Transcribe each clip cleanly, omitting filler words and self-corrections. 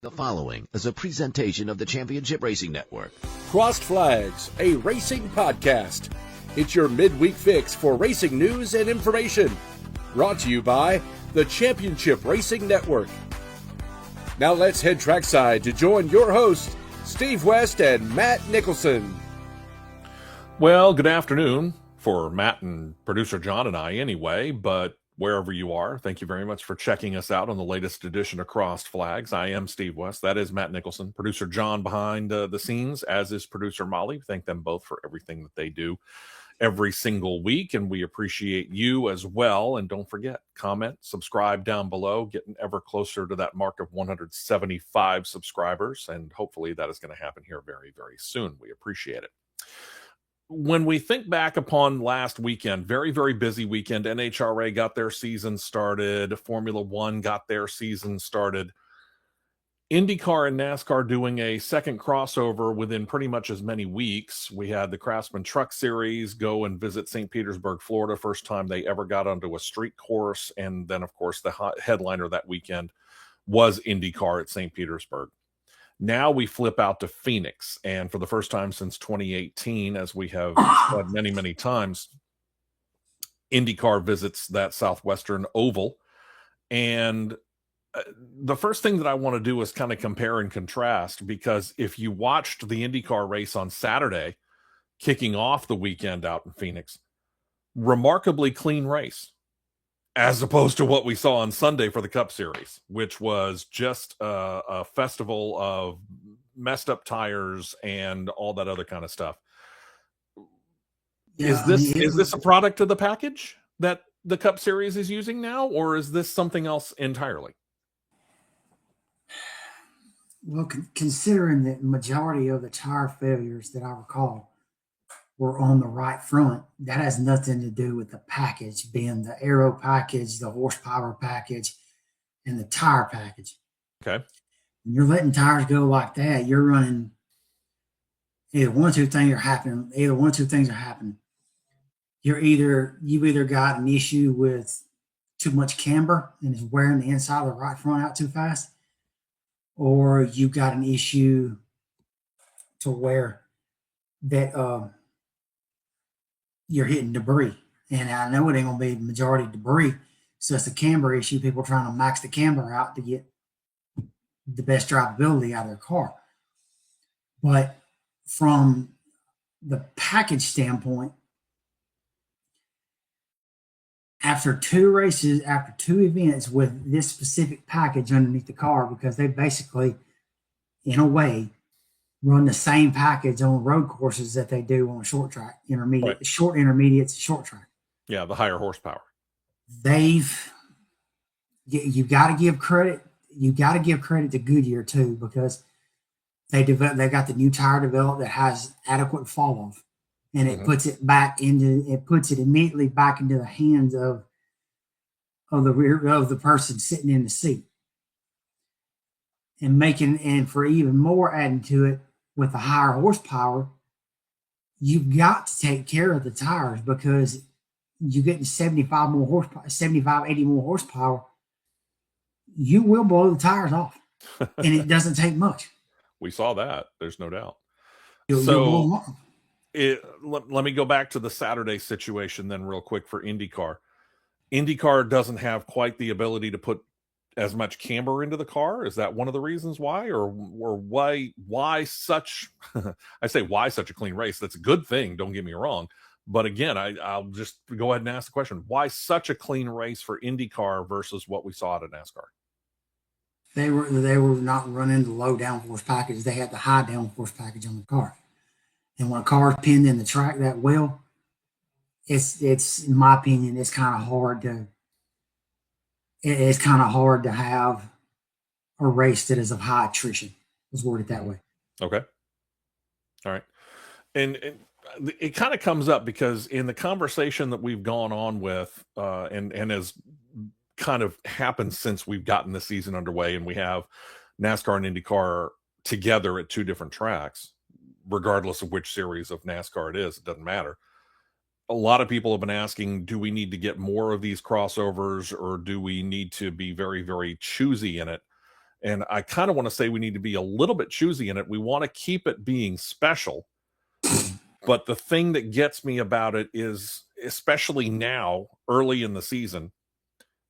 The following is a presentation of the Championship Racing Network. CrossedFlags, a racing podcast. It's your midweek fix for racing news and information. Brought to you by the Championship Racing Network. Now let's head trackside to join your hosts, Steve West and Matt Nicholson. Well, good afternoon for Matt and producer John and I anyway, but wherever you are, thank you very much for checking us out on the latest edition of Crossed Flags. I am Steve West. That is Matt Nicholson. Producer John behind the scenes, as is producer Molly. Thank them both for everything that they do every single week, and we appreciate you as well. And don't forget, comment, subscribe down below, getting ever closer to that mark of 175 subscribers, and hopefully that is going to happen here very, very soon. We appreciate it. When we think back upon last weekend, very, very busy weekend, NHRA got their season started, Formula One got their season started, Indycar and NASCAR doing a second crossover within pretty much as many weeks. We had the Craftsman Truck Series go and visit St. Petersburg, Florida, first time they ever got onto a street course, and then, of course, the headliner that weekend was IndyCar at St. Petersburg. Now we flip out to Phoenix, and for the first time since 2018, as we have said many, many times, IndyCar visits that Southwestern Oval. And the first thing that I want to do is kind of compare and contrast, because if you watched the IndyCar race on Saturday, kicking off the weekend out in Phoenix, remarkably clean race, as opposed to what we saw on Sunday for the Cup Series, which was just a festival of messed up tires and all that other kind of stuff. Yeah, is this a product of the package that the Cup Series is using now, or is this something else entirely? Well, considering that majority of the tire failures that I recall were on the right front, that has nothing to do with the package, being the aero package, the horsepower package, and the tire package. Okay. When you're letting tires go like that, you're running either one or two things are happening. You've either got an issue with too much camber and is wearing the inside of the right front out too fast, or you got an issue to where that you're hitting debris. And I know it ain't going to be the majority debris, so it's a camber issue. People trying to max the camber out to get the best drivability out of their car. But from the package standpoint, after two events with this specific package underneath the car, because they basically, in a way, run the same package on road courses that they do on short track, intermediate, right. Short intermediates, short track. Yeah, the higher horsepower. You got to give credit. You got to give credit to Goodyear too, because they got the new tire developed that has adequate fall off, and it puts it immediately back into the hands of the person sitting in the seat, and for even more adding to it, with the higher horsepower, you've got to take care of the tires, because you're getting 80 more horsepower, you will blow the tires off. And it doesn't take much. We saw that. There's no doubt. Let me go back to the Saturday situation then real quick for IndyCar. IndyCar doesn't have quite the ability to put as much camber into the car. Is that one of the reasons why, or why such I say why such a clean race? That's a good thing, don't get me wrong, but again, I'll just go ahead and ask the question, why such a clean race for IndyCar versus what we saw at NASCAR? They were not running the low downforce package. They had the high downforce package on the car, and when a car is pinned in the track that well, it's in my opinion, it's kind of hard to have a race that is of high attrition. Let's word it that way. Okay. All right. And it kind of comes up because in the conversation that we've gone on with, and has kind of happened since we've gotten the season underway, and we have NASCAR and IndyCar together at two different tracks, regardless of which series of NASCAR it is, it doesn't matter. A lot of people have been asking, do we need to get more of these crossovers, or do we need to be very, very choosy in it? And I kind of want to say we need to be a little bit choosy in it. We want to keep it being special. But the thing that gets me about it is, especially now, early in the season,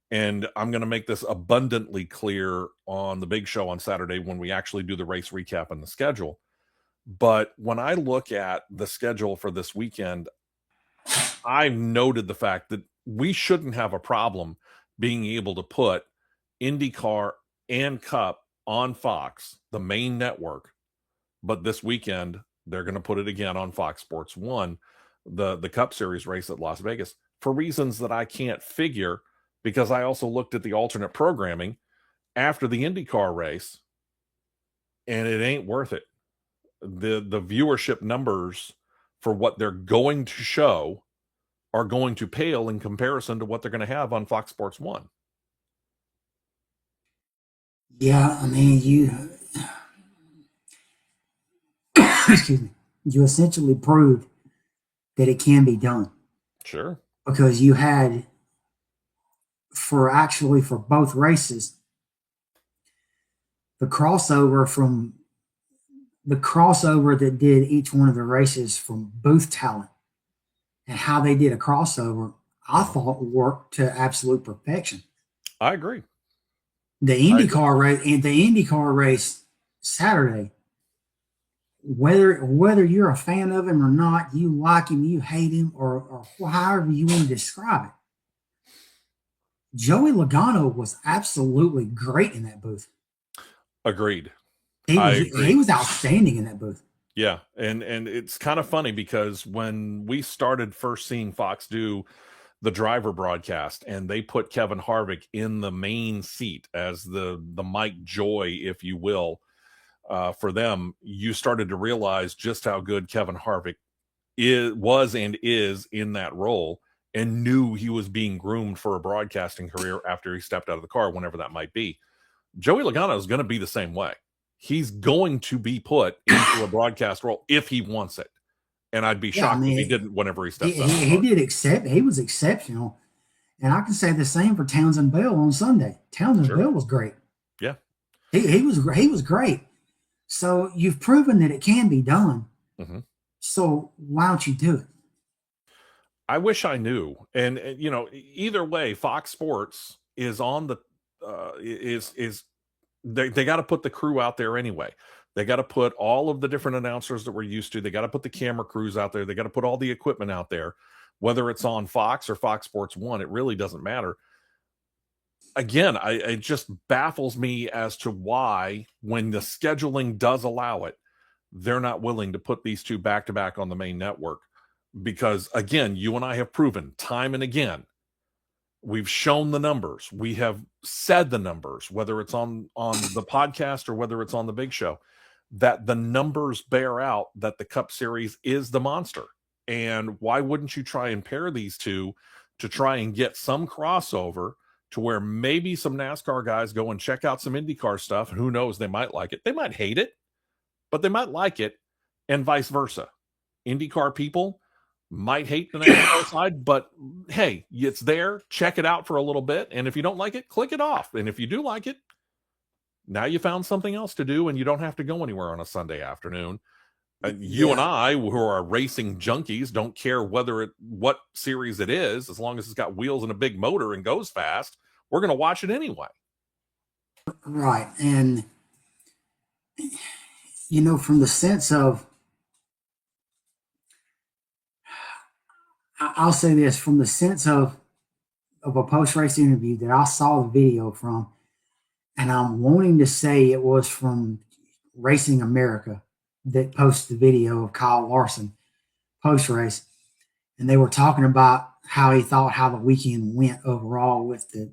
and I'm going to make this abundantly clear on the big show on Saturday when we actually do the race recap and the schedule. But when I look at the schedule for this weekend, I've noted the fact that we shouldn't have a problem being able to put IndyCar and Cup on Fox, the main network. But this weekend, they're going to put it again on Fox Sports 1, the Cup Series race at Las Vegas, for reasons that I can't figure, because I also looked at the alternate programming after the IndyCar race, and it ain't worth it. The viewership numbers for what they're going to show are going to pale in comparison to what they're going to have on Fox Sports 1. Yeah, I mean, excuse me, you essentially proved that it can be done. Sure. Because you had, for both races, the crossover that did each one of the races from booth talent and how they did a crossover, I thought worked to absolute perfection. I agree. The IndyCar race Saturday, whether you're a fan of him or not, you like him, you hate him, or however you want to describe it, Joey Logano was absolutely great in that booth. Agreed. He was outstanding in that booth. Yeah, and it's kind of funny because when we started first seeing Fox do the driver broadcast and they put Kevin Harvick in the main seat as the Mike Joy, if you will, for them, you started to realize just how good Kevin Harvick was and is in that role, and knew he was being groomed for a broadcasting career after he stepped out of the car, whenever that might be. Joey Logano is going to be the same way. He's going to be put into a broadcast role if he wants it. And I'd be shocked if he didn't whenever he steps out. He was exceptional. And I can say the same for Townsend Bell on Sunday. Townsend Bell was great. Yeah. He was great. So you've proven that it can be done. Mm-hmm. So why don't you do it? I wish I knew. And either way, Fox Sports is on the they got to put the crew out there anyway. They got to put all of the different announcers that we're used to. They got to put the camera crews out there. They got to put all the equipment out there, whether it's on Fox or Fox Sports 1. It really doesn't matter. Again, it just baffles me as to why, when the scheduling does allow it, they're not willing to put these two back to back on the main network. Because again, you and I have proven time and again, we've shown the numbers. We have said the numbers, whether it's on the podcast or whether it's on the big show, that the numbers bear out that the Cup Series is the monster. And why wouldn't you try and pair these two to try and get some crossover to where maybe some NASCAR guys go and check out some IndyCar stuff? Who knows? They might like it. They might hate it, but they might like it, and vice versa. IndyCar people might hate the NASCAR side, but hey, it's there. Check it out for a little bit. And if you don't like it, click it off. And if you do like it, now you found something else to do and you don't have to go anywhere on a Sunday afternoon. You and I, who are racing junkies, don't care what series it is, as long as it's got wheels and a big motor and goes fast, we're going to watch it anyway. Right. And, from the sense of, I'll say this, from the sense of a post-race interview that I saw the video from, and I'm wanting to say it was from Racing America that posted the video of Kyle Larson post-race, and they were talking about how he thought how the weekend went overall with the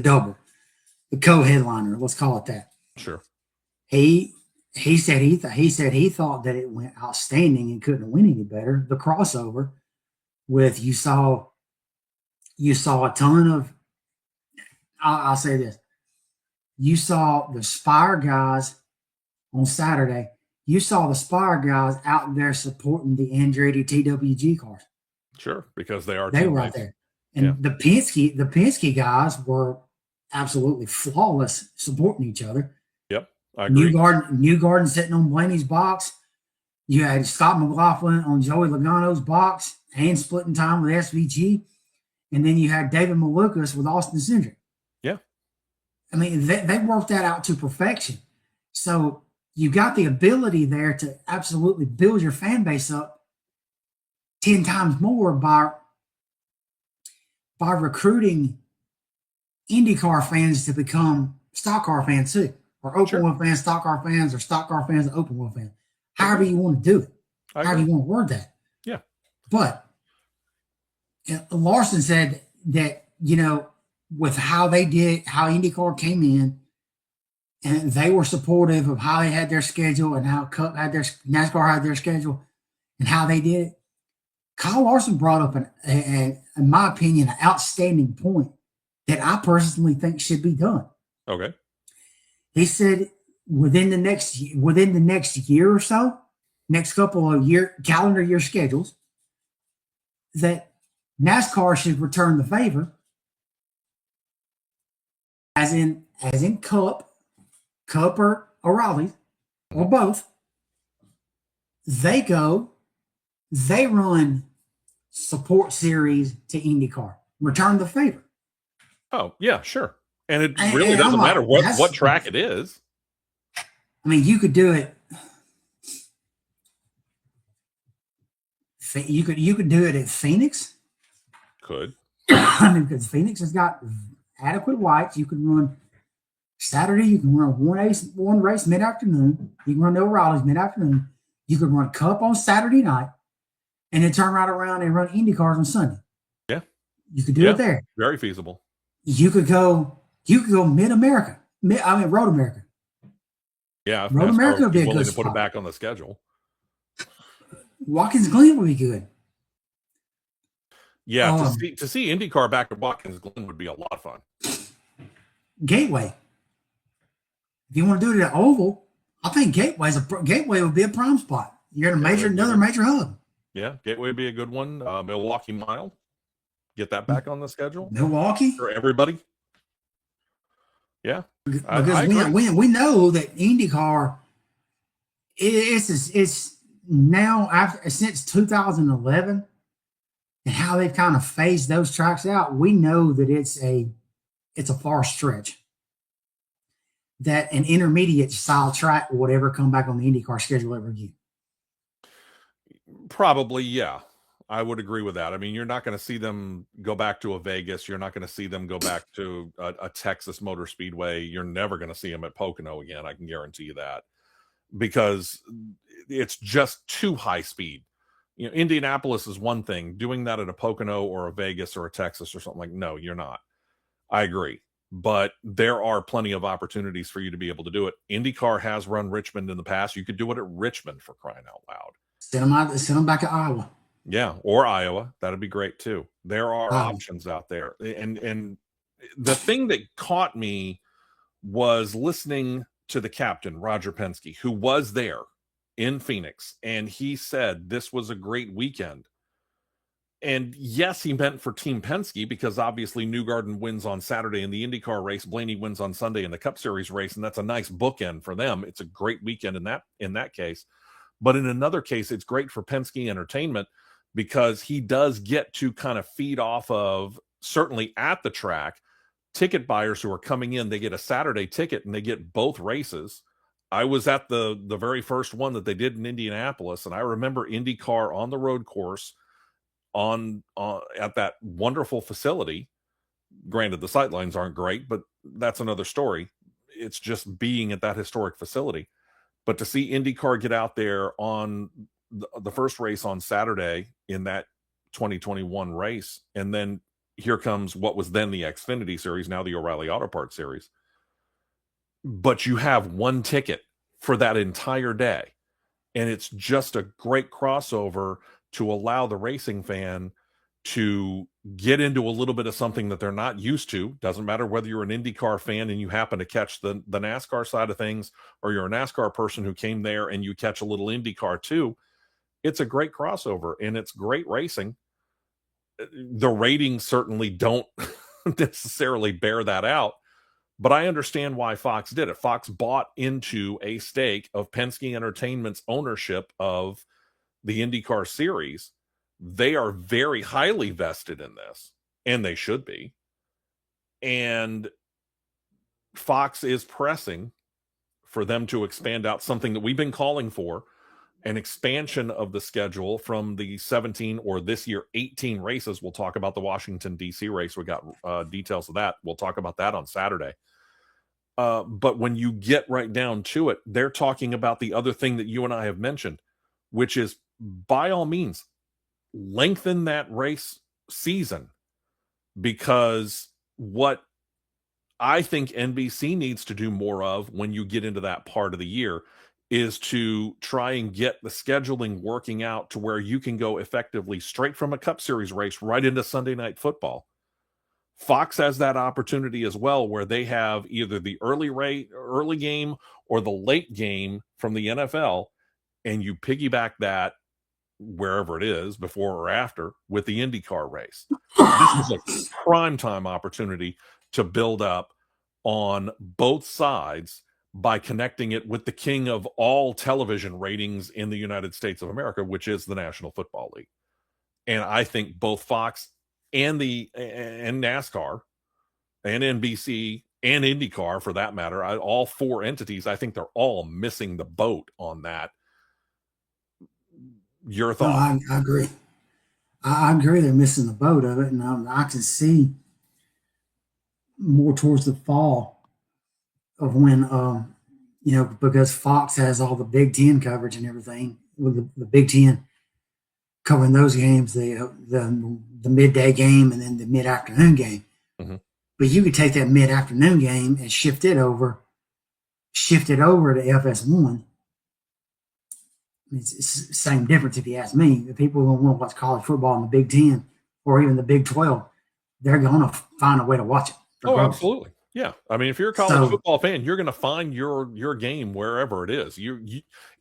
double, the co-headliner, let's call it that. Sure. He said he thought that it went outstanding and couldn't win any better. The crossover with you saw a ton of. I'll say this: you saw the Spire guys on Saturday. You saw the Spire guys out there supporting the Andretti TWG cars. Sure, because they were out there, and the Penske guys were absolutely flawless supporting each other. Yep, I agree. New Garden sitting on Blaney's box. You had Scott McLaughlin on Joey Logano's box and splitting time with SVG. And then you had David Malukas with Austin Cindric. Yeah. I mean, they worked that out to perfection. So you got the ability there to absolutely build your fan base up 10 times more by recruiting IndyCar fans to become stock car fans too, or open wheel fans, stock car fans, or stock car fans, open wheel fans. However you want to do it, however you want to word that. Yeah. But Larson said that, with how they did, how IndyCar came in, and they were supportive of how they had their schedule and how Cup had their NASCAR had their schedule and how they did it. Kyle Larson brought up in my opinion, an outstanding point that I personally think should be done. Okay. He said within the next year or so, next couple of calendar year schedules, that NASCAR should return the favor, as in Cup or O'Reilly, or both. They run support series to IndyCar. Return the favor. Oh, yeah, sure. And it really doesn't matter what track it is. I mean, you could do it. You could do it at Phoenix. Could. I mean, because Phoenix has got adequate whites. You can run Saturday. You can run one race mid-afternoon. You can run the O'Reilly's mid-afternoon. You could run Cup on Saturday night, and then turn right around and run IndyCars on Sunday. Yeah. You could do it there. Very feasible. You could go Mid-America. Road America. Yeah. Road America would be a good to spot. put it back on the schedule. Watkins Glen would be good. Yeah, to see IndyCar back at Watkins Glen would be a lot of fun. Gateway. If you want to do it at Oval, I think Gateway would be a prime spot. You're in another major hub. Yeah, Gateway would be a good one. Milwaukee Mile, get that back on the schedule. Milwaukee for everybody. Yeah, because we know that IndyCar it's now since 2011 and how they've kind of phased those tracks out. We know that it's a far stretch that an intermediate style track will ever come back on the IndyCar schedule ever again. Probably, yeah. I would agree with that. I mean, you're not going to see them go back to a Vegas. You're not going to see them go back to a Texas Motor Speedway. You're never going to see them at Pocono again. I can guarantee you that, because it's just too high speed. Indianapolis is one thing. Doing that at a Pocono or a Vegas or a Texas or something like, no, you're not. I agree. But there are plenty of opportunities for you to be able to do it. IndyCar has run Richmond in the past. You could do it at Richmond, for crying out loud. Send them back to Iowa. Yeah, or Iowa. That'd be great too. There are options out there. And the thing that caught me was listening to the captain, Roger Penske, who was there in Phoenix, and he said this was a great weekend. And yes, he meant for Team Penske, because obviously Newgarden wins on Saturday in the IndyCar race, Blaney wins on Sunday in the Cup Series race, and that's a nice bookend for them. It's a great weekend in that case. But in another case, it's great for Penske Entertainment, because he does get to kind of feed off of, certainly at the track, ticket buyers who are coming in. They get a Saturday ticket and they get both races. I was at the very first one that they did in Indianapolis, and I remember IndyCar on the road course at that wonderful facility. Granted, the sightlines aren't great, but that's another story. It's just being at that historic facility. But to see IndyCar get out there on the first race on Saturday in that 2021 race, and then here comes what was then the Xfinity Series, now the O'Reilly Auto Parts Series. But you have one ticket for that entire day, and it's just a great crossover to allow the racing fan to get into a little bit of something that they're not used to. Doesn't matter whether you're an IndyCar fan and you happen to catch the NASCAR side of things, or you're a NASCAR person who came there and you catch a little IndyCar too. It's a great crossover, and it's great racing. The ratings certainly don't necessarily bear that out, But I understand why Fox did it. Fox bought into a stake of Penske Entertainment's ownership of the IndyCar series. They are very highly vested in this, and they should be. And Fox is pressing for them to expand out something that we've been calling for, an expansion of the schedule from the 17 or this year 18 races. We'll talk about the Washington, D.C. race. We got details of that. We'll talk about that on Saturday. But when you get right down to it, they're talking about the other thing that you and I have mentioned, which is, by all means, lengthen that race season, because what I think NBC needs to do more of when you get into that part of the year is to try and get the scheduling working out to where you can go effectively straight from a Cup Series race right into Sunday Night Football. Fox has that opportunity as well, where they have either the early game or the late game from the NFL, and you piggyback that wherever it is, before or after, with the IndyCar race. This is a prime time opportunity to build up on both sides by connecting it with the king of all television ratings in the United States of America, which is the National Football League. And I think both Fox and NASCAR and NBC and IndyCar, for that matter, all four entities, I think they're all missing the boat on that. Your thought? No, I agree. I agree they're missing the boat of it, and I can see more towards the fall of when, because Fox has all the Big Ten coverage and everything, with the Big Ten covering those games, the midday game and then the mid-afternoon game. Mm-hmm. But you could take that mid-afternoon game and shift it over to FS1. It's the same difference if you ask me. The people who want to watch college football in the Big Ten or even the Big 12, they're going to find a way to watch it. Oh, absolutely. Yeah. I mean, if you're a college football fan, you're going to find your game wherever it is.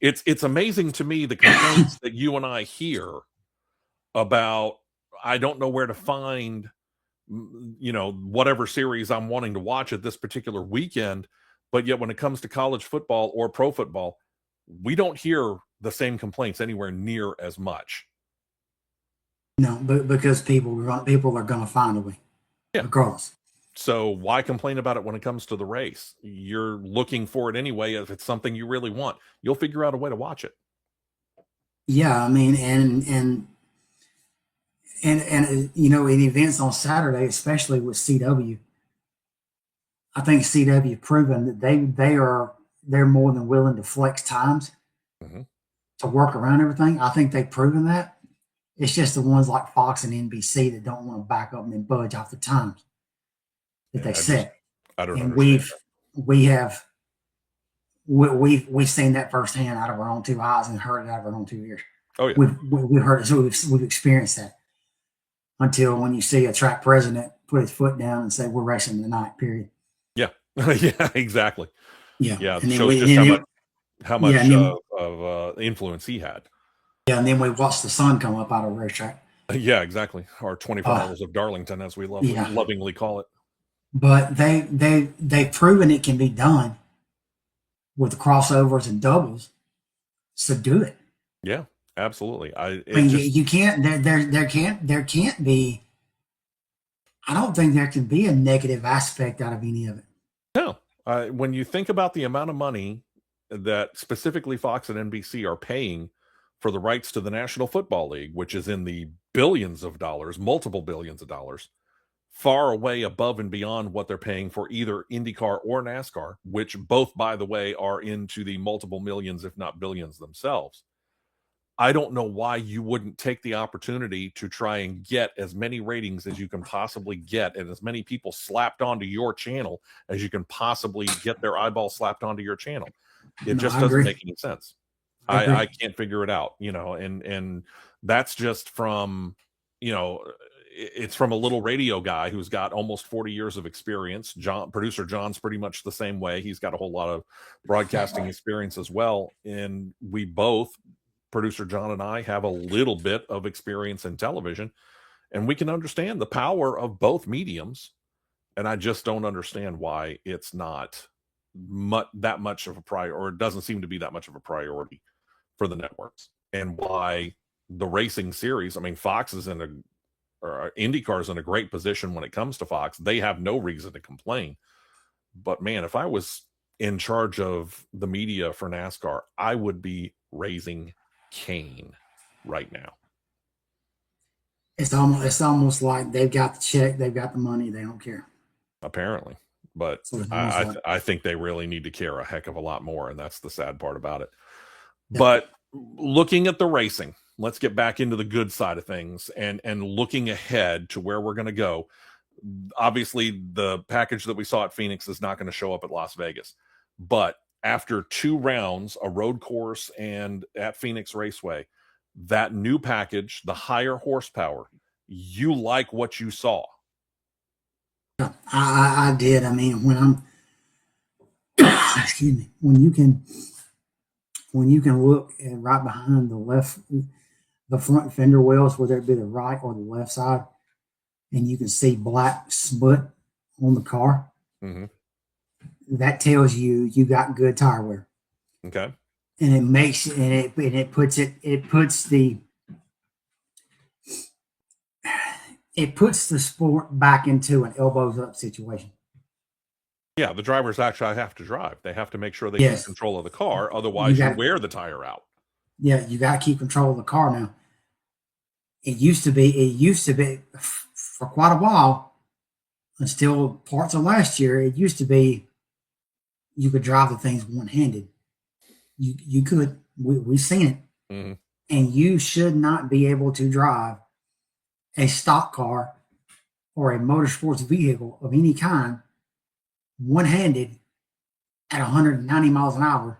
It's amazing to me, the complaints that you and I hear about, I don't know where to find, whatever series I'm wanting to watch at this particular weekend. But yet when it comes to college football or pro football, we don't hear the same complaints anywhere near as much. No, but because people are going to find a way, regardless. So why complain about it when it comes to the race? You're looking for it anyway. If it's something you really want, you'll figure out a way to watch it. Yeah, I mean, and in events on Saturday, especially with CW, I think CW proven that they're more than willing to flex times to work around everything. I think they've proven that. It's just the ones like Fox and NBC that don't want to back up and then budge off the times that they set. I don't and understand. We've seen that firsthand out of our own two eyes and heard it out of our own 2 ears. Oh yeah, we've heard it, so we've experienced that. Until when you see a track president put his foot down and say, "We're racing tonight." Period. Yeah, yeah, exactly. Yeah, It shows just how much of influence he had. Yeah, and then we watched the sun come up out of the racetrack. Yeah, exactly. Our 24 hours of Darlington, as we lovingly call it. But they've proven it can be done with the crossovers and doubles. So do it. Yeah, absolutely. You can't. There can't be. I don't think there can be a negative aspect out of any of it. No. When you think about the amount of money that specifically Fox and NBC are paying for the rights to the National Football League, which is in the billions of dollars, multiple billions of dollars, far away above and beyond what they're paying for either IndyCar or NASCAR, which both, by the way, are into the multiple millions, if not billions themselves. I don't know why you wouldn't take the opportunity to try and get as many ratings as you can possibly get and as many people slapped onto your channel as you can possibly get their eyeballs slapped onto your channel. It just doesn't make any sense. I can't figure it out, and that's just from, it's from a little radio guy who's got almost 40 years of experience. Producer John's pretty much the same way. He's got a whole lot of broadcasting experience as well. And we both, Producer John and I, have a little bit of experience in television, and we can understand the power of both mediums And I just don't understand why it's not that much of a priority, or it doesn't seem to be that much of a priority for the networks, and why the racing series. I mean, Fox is or IndyCar is in a great position when it comes to Fox. They have no reason to complain. But man, if I was in charge of the media for NASCAR, I would be raising Cain right now. It's almost like they've got the check, they've got the money, they don't care. Apparently. But I think they really need to care a heck of a lot more, and that's the sad part about it. Yep. But looking at the racing, let's get back into the good side of things and looking ahead to where we're going to go. Obviously, the package that we saw at Phoenix is not going to show up at Las Vegas. But after 2 rounds, a road course and at Phoenix Raceway, that new package, the higher horsepower, you like what you saw? I did. I mean, when I'm excuse me, when you can look at right behind the front fender wells, whether it be the right or the left side, and you can see black smut on the car, that tells you got good tire wear. Okay. And it makes it puts the sport back into an elbows up situation. Yeah, the drivers actually have to drive. They have to make sure they keep control of the car. Otherwise, you wear the tire out. Yeah, you got to keep control of the car now. It used to be for quite a while, until parts of last year, it used to be you could drive the things one-handed. You could. We've seen it. And you should not be able to drive a stock car or a motorsports vehicle of any kind one-handed at 190 miles an hour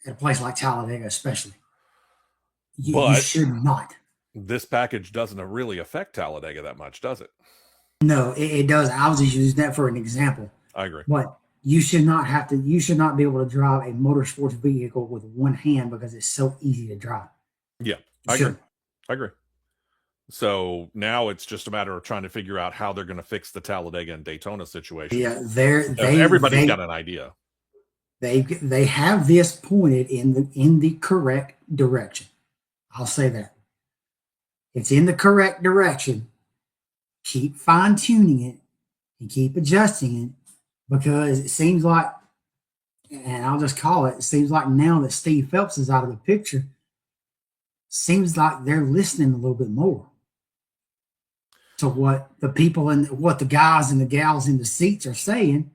at a place like Talladega, especially. You should not. This package doesn't really affect Talladega that much, does it? No, it does. I was just using that for an example. I agree. But you should not be able to drive a motorsports vehicle with one hand because it's so easy to drive. Yeah, I agree. So now it's just a matter of trying to figure out how they're going to fix the Talladega and Daytona situation. Yeah, everybody's got an idea. They have this pointed in the correct direction. I'll say that. It's in the correct direction. Keep fine-tuning it and keep adjusting it, because it seems like, and I'll just call it seems like now that Steve Phelps is out of the picture, seems like they're listening a little bit more to what the people and what the guys and the gals in the seats are saying.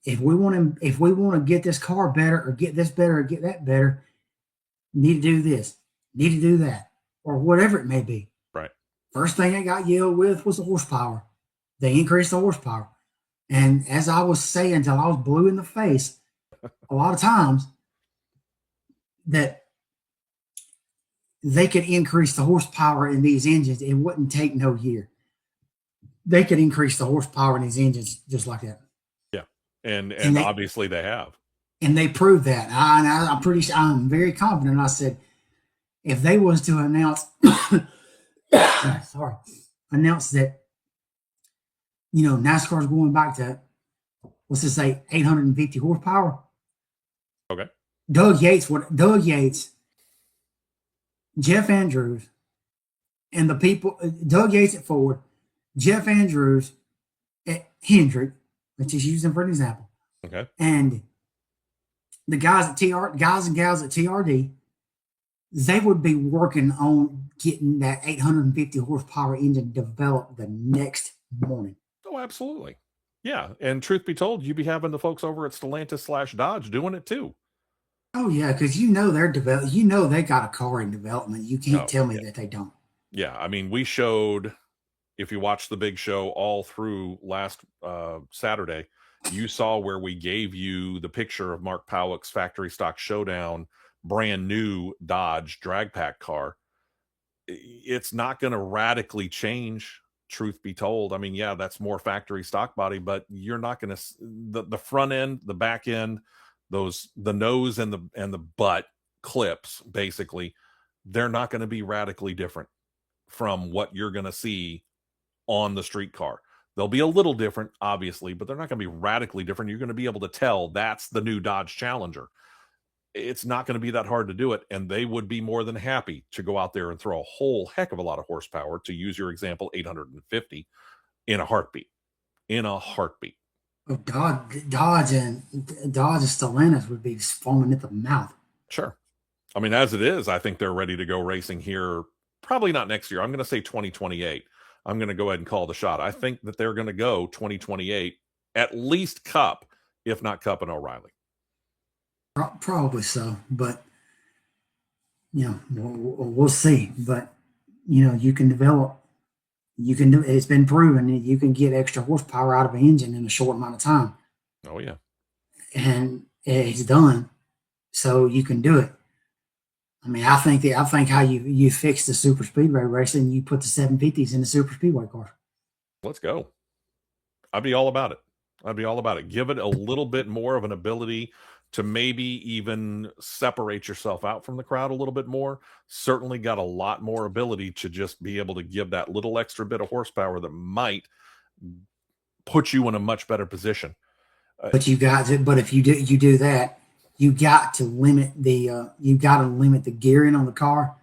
If we want to get this car better, or get this better, or get that better, need to do this, need to do that, or whatever it may be. Right. First thing I got yelled with was the horsepower. They increased the horsepower. And as I was saying until I was blue in the face, a lot of times that they could increase the horsepower in these engines. It wouldn't take no year. They could increase the horsepower in these engines just like that. Yeah. And obviously they have. And they proved that. I'm very confident. I said, if they was to announce that, NASCAR is going back to, let's just say 850 horsepower. Okay. Doug Yates, Jeff Andrews, and the people, Doug Yates at Ford, Jeff Andrews at Hendrick, let's just use them for an example. Okay. And the guys and gals at TRD, they would be working on getting that 850 horsepower engine developed the next morning. Oh, absolutely. Yeah. And truth be told, you'd be having the folks over at Stellantis/Dodge doing it too. Oh yeah, because they're they got a car in development. You can't tell me that they don't. Yeah, I mean, we showed, if you watched the big show all through last Saturday, you saw where we gave you the picture of Mark Powick's factory stock showdown, brand new Dodge drag pack car. It's not going to radically change, truth be told. I mean, yeah, that's more factory stock body, but you're not going to, the front end, the back end, the nose and the butt clips, basically, they're not going to be radically different from what you're going to see on the street car. They'll be a little different, obviously, but they're not going to be radically different. You're going to be able to tell that's the new Dodge Challenger. It's not going to be that hard to do it, and they would be more than happy to go out there and throw a whole heck of a lot of horsepower, to use your example, 850, in a heartbeat. In a heartbeat. Oh, Dodge and Stellantis would be foaming at the mouth. Sure. I mean, as it is, I think they're ready to go racing here. Probably not next year. I'm going to say 2028. I'm going to go ahead and call the shot. I think that they're going to go 2028, at least Cup, if not Cup and O'Reilly. Probably so, but we'll see. But you can develop. It's been proven that you can get extra horsepower out of an engine in a short amount of time. Oh yeah, and it's done, so you can do it. I mean, I think how you fix the super speedway racing, you put the 750s in the super speedway cars. Let's go. I'd be all about it. Give it a little bit more of an ability to maybe even separate yourself out from the crowd a little bit more. Certainly got a lot more ability to just be able to give that little extra bit of horsepower that might put you in a much better position. But if you do that, you got to limit the gearing on the car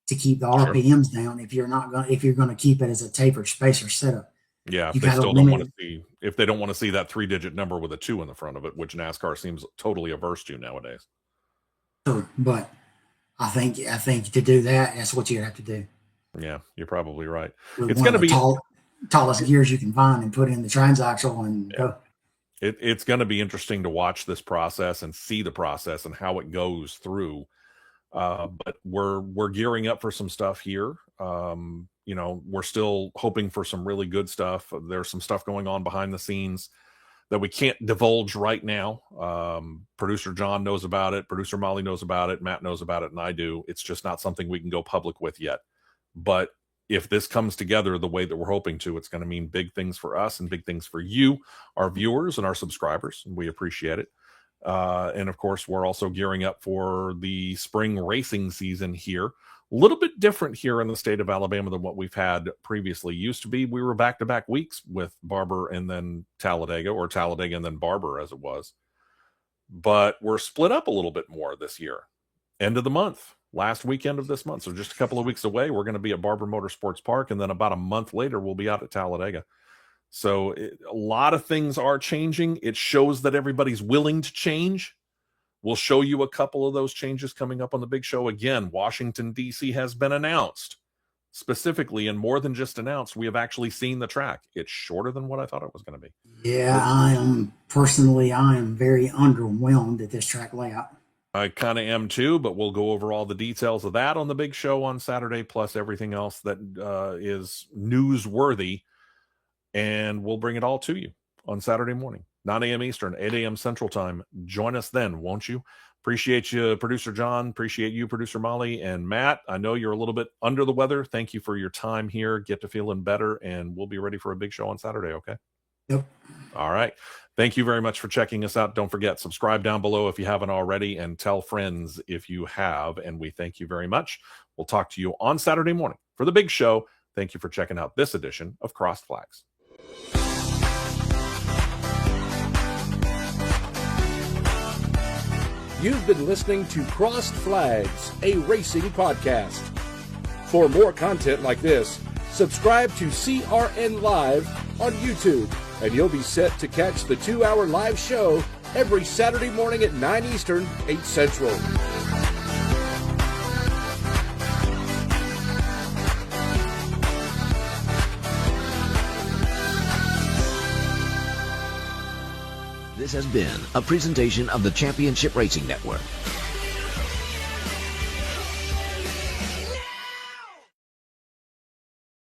to keep the RPMs down. If you're going to keep it as a tapered spacer setup. Yeah, if they still don't want to see, if they don't want to see that 3-digit number with a 2 in the front of it, which NASCAR seems totally averse to nowadays. Sure, but I think to do that, that's what you have to do. Yeah, you're probably right. With it's going to be tallest gears you can find and put in the transaxle and go. It's going to be interesting to watch this process and see the process and how it goes through. But we're gearing up for some stuff here. We're still hoping for some really good stuff. There's some stuff going on behind the scenes that we can't divulge right now. Producer John knows about it. Producer Molly knows about it. Matt knows about it, and I do. It's just not something we can go public with yet. But if this comes together the way that we're hoping to, it's going to mean big things for us and big things for you, our viewers and our subscribers. And we appreciate it. And of course, we're also gearing up for the spring racing season here. A little bit different here in the state of Alabama than what we've had previously. Used to be we were back-to-back weeks with Barber and then Talladega, or Talladega and then Barber as it was. But we're split up a little bit more this year. End of the month, last weekend of this month. So just a couple of weeks away, we're going to be at Barber Motorsports Park. And then about a month later, we'll be out at Talladega. So a lot of things are changing. It shows that everybody's willing to change. We'll show you a couple of those changes coming up on the big show. Again, Washington, D.C. has been announced specifically, and more than just announced. We have actually seen the track. It's shorter than what I thought it was going to be. Yeah, I am very underwhelmed at this track layout. I kind of am too, but we'll go over all the details of that on the big show on Saturday, plus everything else that is newsworthy, and we'll bring it all to you on Saturday morning. 9 a.m. Eastern, 8 a.m. Central Time. Join us then, won't you? Appreciate you, Producer John. Appreciate you, Producer Molly. And Matt, I know you're a little bit under the weather. Thank you for your time here. Get to feeling better, and we'll be ready for a big show on Saturday, okay? Yep. All right. Thank you very much for checking us out. Don't forget, subscribe down below if you haven't already, and tell friends if you have. And we thank you very much. We'll talk to you on Saturday morning for the big show. Thank you for checking out this edition of Crossed Flags. You've been listening to Crossed Flags, a racing podcast. For more content like this, subscribe to CRN Live on YouTube, and you'll be set to catch the 2-hour live show every Saturday morning at 9 Eastern, 8 Central. This has been a presentation of the Championship Racing Network.